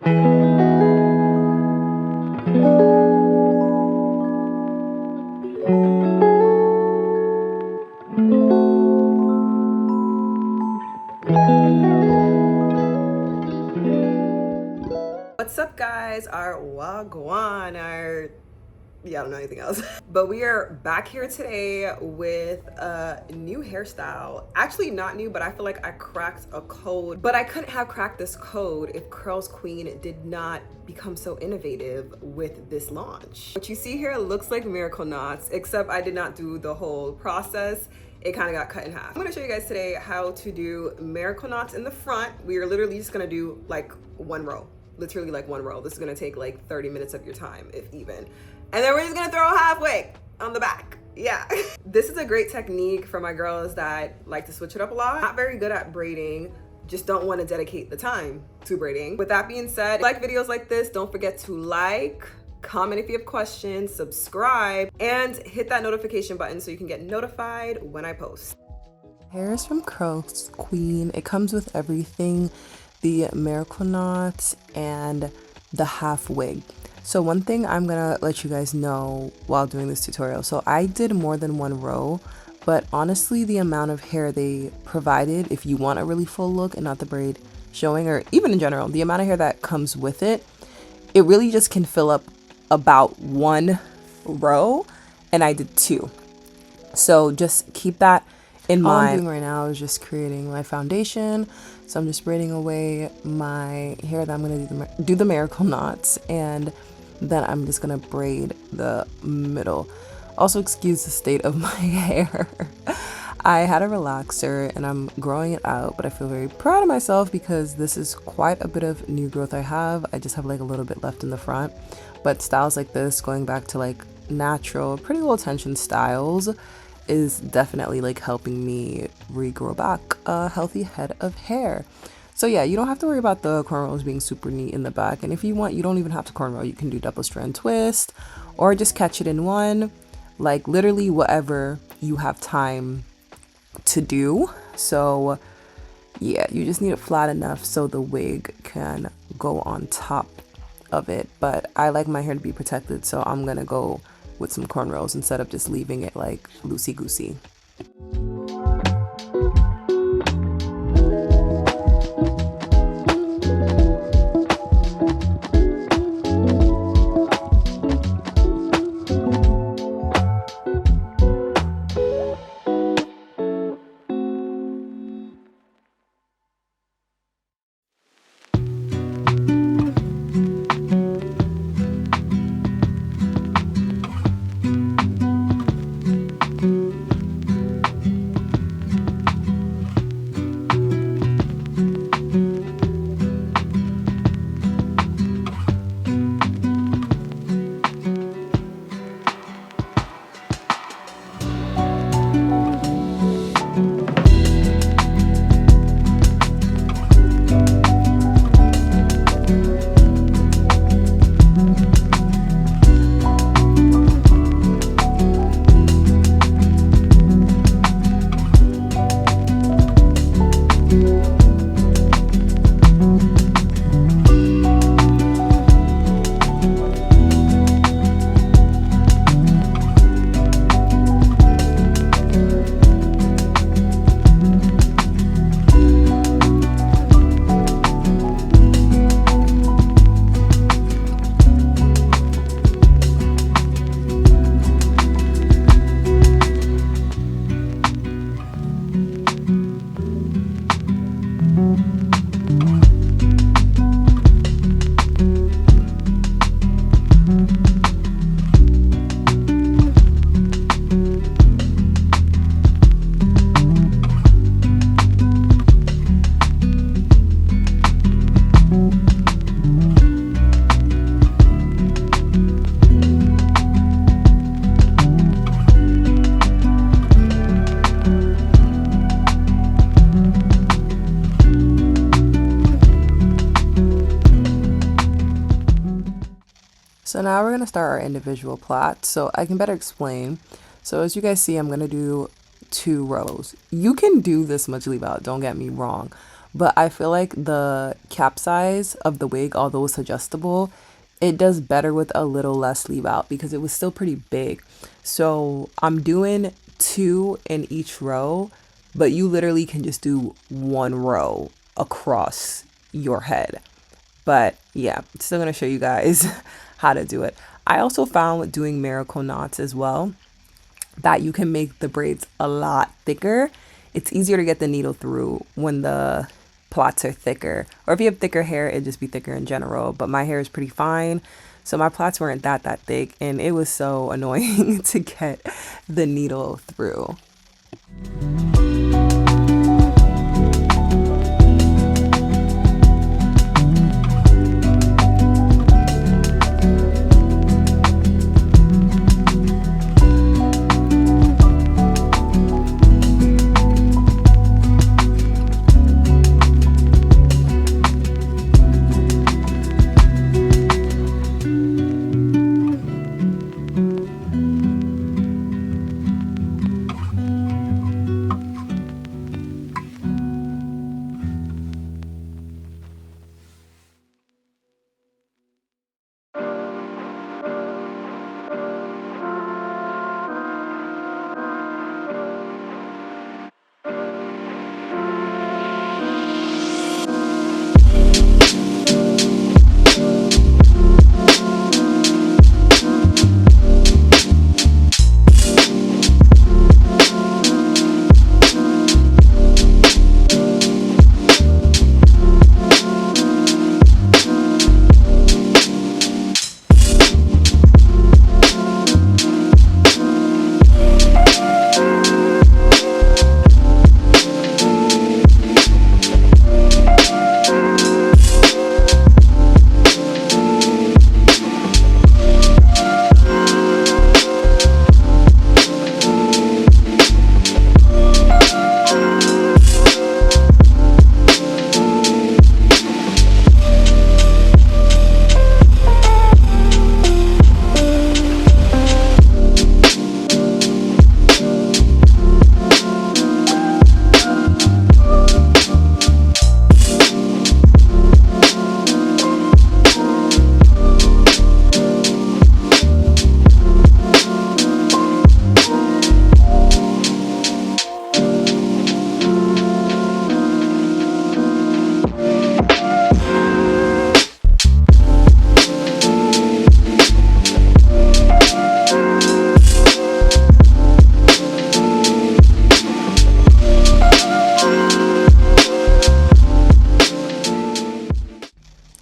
What's up, guys? Our wagwan, yeah, I don't know anything else. But we are back here today with a new hairstyle. Actually not new, but I feel like I cracked a code. But I couldn't have cracked this code if Curlsqueen did not become so innovative with this launch. What you see here looks like miracle knots, except I did not do the whole process. It kind of got cut in half. I'm gonna show you guys today how to do miracle knots in the front. We are literally just gonna do like one row. Literally like one row. This is gonna take like 30 minutes of your time, if even. And then we're just gonna throw a halfway on the back. Yeah. This is a great technique for my girls that like to switch it up a lot. Not very good at braiding, just don't want to dedicate the time to braiding. With that being said, like videos like this, don't forget to like, comment if you have questions, subscribe, and hit that notification button so you can get notified when I post. Hair is from Crochet. It comes with everything, the miracle knots and the half wig. So one thing I'm gonna let you guys know while doing this tutorial, so I did more than one row, but honestly the amount of hair they provided, if you want a really full look and not the braid showing, or even in general, the amount of hair that comes with it, it really just can fill up about one row, and I did two. So just keep that in mind. All I'm doing right now is just creating my foundation. So I'm just braiding away my hair that I'm gonna do the miracle knots, and then I'm just gonna braid the middle. Also, excuse the state of my hair. I had a relaxer and I'm growing it out, but I feel very proud of myself because this is quite a bit of new growth I have. I just have like a little bit left in the front, but styles like this, going back to like natural, pretty low tension styles, is definitely like helping me regrow back a healthy head of hair. So yeah, you don't have to worry about the cornrows being super neat in the back, and if you want, you don't even have to cornrow. You can do double strand twist or just catch it in one, like literally whatever you have time to do. So yeah, you just need it flat enough so the wig can go on top of it, but I like my hair to be protected, so I'm gonna go with some cornrows instead of just leaving it like loosey-goosey. So now we're going to start our individual plots so I can better explain. So as you guys see, I'm going to do 2 rows. You can do this much leave out, don't get me wrong, but I feel like the cap size of the wig, although it's adjustable, it does better with a little less sleeve out because it was still pretty big. So I'm doing 2 in each row, but you literally can just do 1 row across your head. But yeah, still gonna show you guys how to do it. I also found with doing miracle knots as well that you can make the braids a lot thicker. It's easier to get the needle through when the plots are thicker. Or if you have thicker hair, it'd just be thicker in general. But my hair is pretty fine, so my plots weren't that thick, and it was so annoying to get the needle through.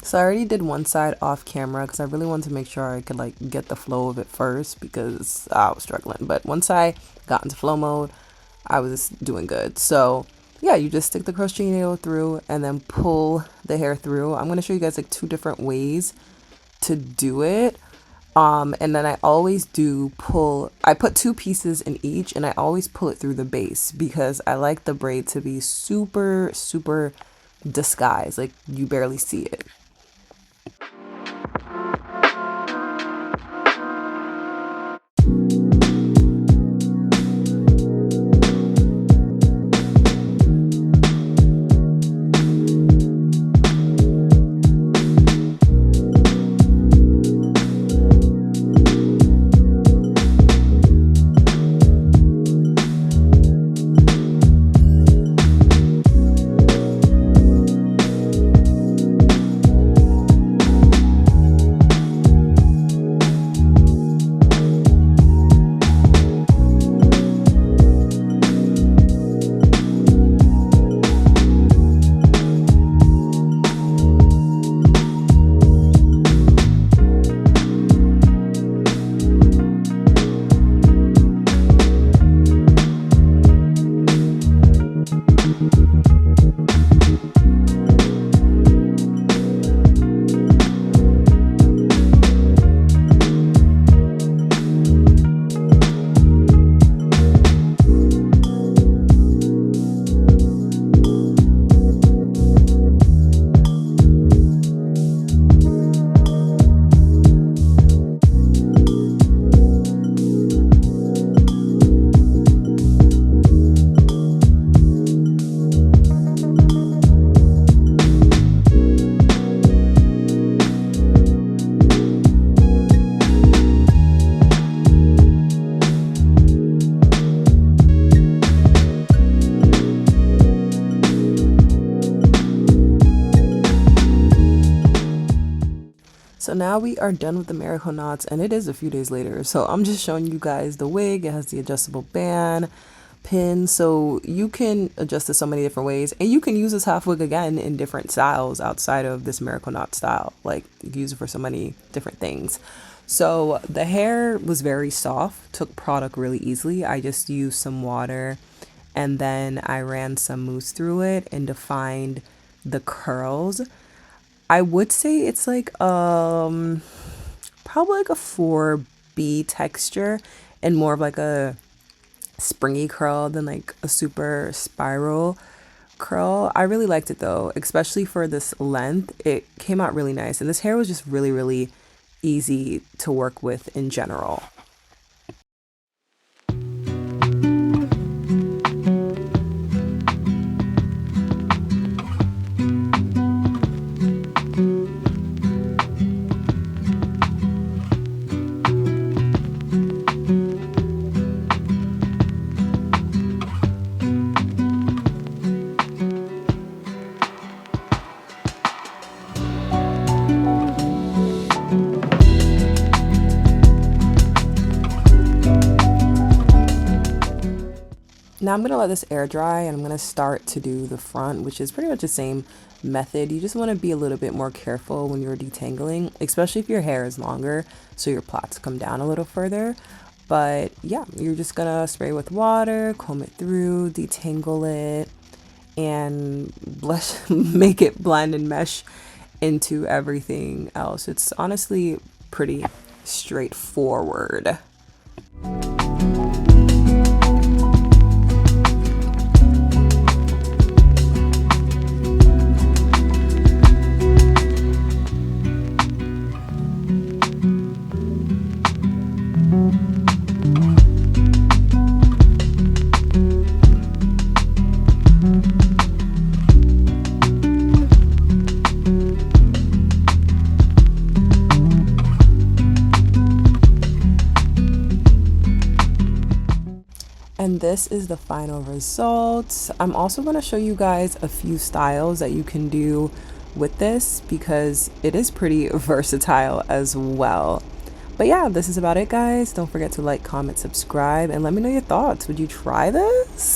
So I already did one side off camera because I really wanted to make sure I could like get the flow of it first because I was struggling. But once I got into flow mode, I was doing good. So yeah, you just stick the crochet needle through and then pull the hair through. I'm going to show you guys like 2 different ways to do it. And then I always do pull, I put 2 pieces in each and I always pull it through the base because I like the braid to be super disguised, like you barely see it. So now we are done with the miracle knots, and it is a few days later. So I'm just showing you guys the wig. It has the adjustable band pin, so you can adjust it so many different ways, and you can use this half wig again in different styles outside of this miracle knot style. Like, you can use it for so many different things. So the hair was very soft, took product really easily. I just used some water and then I ran some mousse through it and defined the curls. I would say it's like probably like a 4B texture and more of like a springy curl than like a super spiral curl. I really liked it though, especially for this length. It came out really nice, and this hair was just really easy to work with in general. Now I'm going to let this air dry, and I'm going to start to do the front, which is pretty much the same method. You just want to be a little bit more careful when you're detangling, especially if your hair is longer, so your plaits come down a little further. But yeah, you're just going to spray with water, comb it through, detangle it, and make it blend and mesh into everything else. It's honestly pretty straightforward. And this is the final result. I'm also going to show you guys a few styles that you can do with this because it is pretty versatile as well. But yeah, this is about it, guys. Don't forget to like, comment, subscribe, and let me know your thoughts. Would you try this?